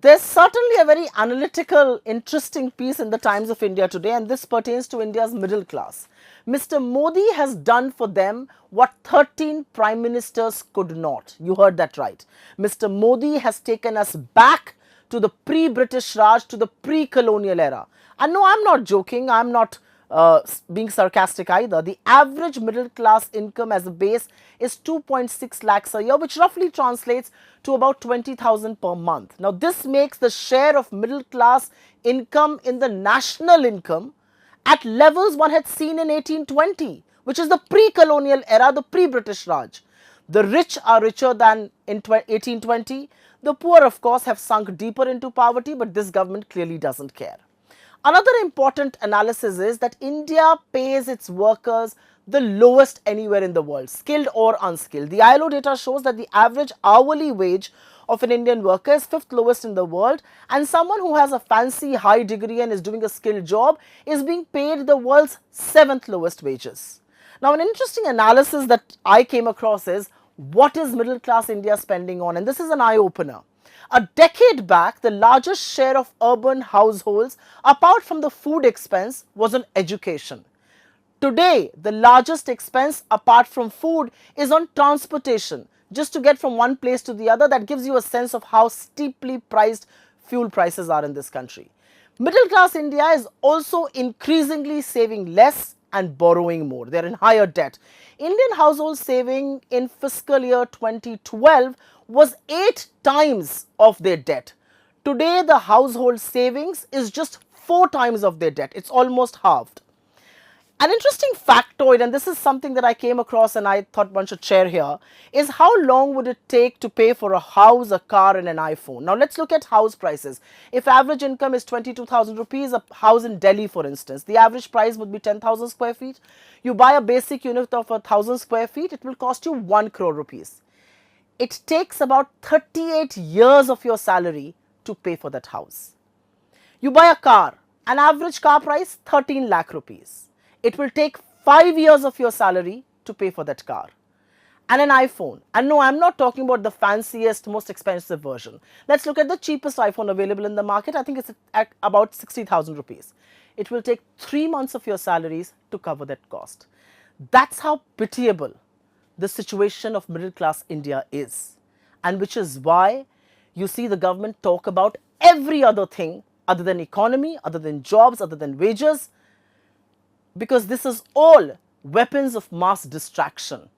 There's certainly a very analytical, interesting piece in the Times of India today, and this pertains to India's middle class. Mr. Modi has done for them what 13 prime ministers could not. You heard that right. Mr. Modi has taken us back to the pre-British Raj, to the pre-colonial era. And no, I'm not joking. I'm not being sarcastic either. The average middle class income as a base is 2.6 lakhs a year, which roughly translates to about 20,000 per month. Now, this makes the share of middle class income in the national income at levels one had seen in 1820, which is the pre-colonial era, the pre-British Raj. The rich are richer than in 1820. The poor, of course, have sunk deeper into poverty, but this government clearly doesn't care. Another important analysis is that India pays its workers the lowest anywhere in the world, skilled or unskilled. The ILO data shows that the average hourly wage of an Indian worker is 5th lowest in the world, and someone who has a fancy high degree and is doing a skilled job is being paid the world's 7th lowest wages. Now, an interesting analysis that I came across is, what is middle class India spending on? And this is an eye-opener. A decade back, the largest share of urban households, apart from the food expense, was on education. Today, the largest expense apart from food is on transportation, just to get from one place to the other. That gives you a sense of how steeply priced fuel prices are in this country. Middle class India is also increasingly saving less and borrowing more. They are in higher debt. Indian household saving in fiscal year 2012 was 8 times of their debt. Today, the household savings is just 4 times of their debt. It's almost halved. An interesting factoid, and this is something that I came across and I thought one should share here, is how long would it take to pay for a house, a car and an iPhone? Now let's look at house prices. If average income is 22,000 rupees, a house in Delhi for instance, the average price would be 10,000 square feet. You buy a basic unit of 1,000 square feet, it will cost you 1 crore rupees. It takes about 38 years of your salary to pay for that house. You buy a car, an average car price 13 lakh rupees. It will take 5 years of your salary to pay for that car. And an iPhone. And no, I'm not talking about the fanciest, most expensive version. Let's look at the cheapest iPhone available in the market. I think it's at about 60,000 rupees. It will take 3 months of your salaries to cover that cost. That's how pitiable the situation of middle class India is. And which is why you see the government talk about every other thing other than economy, other than jobs, other than wages, because this is all weapons of mass distraction.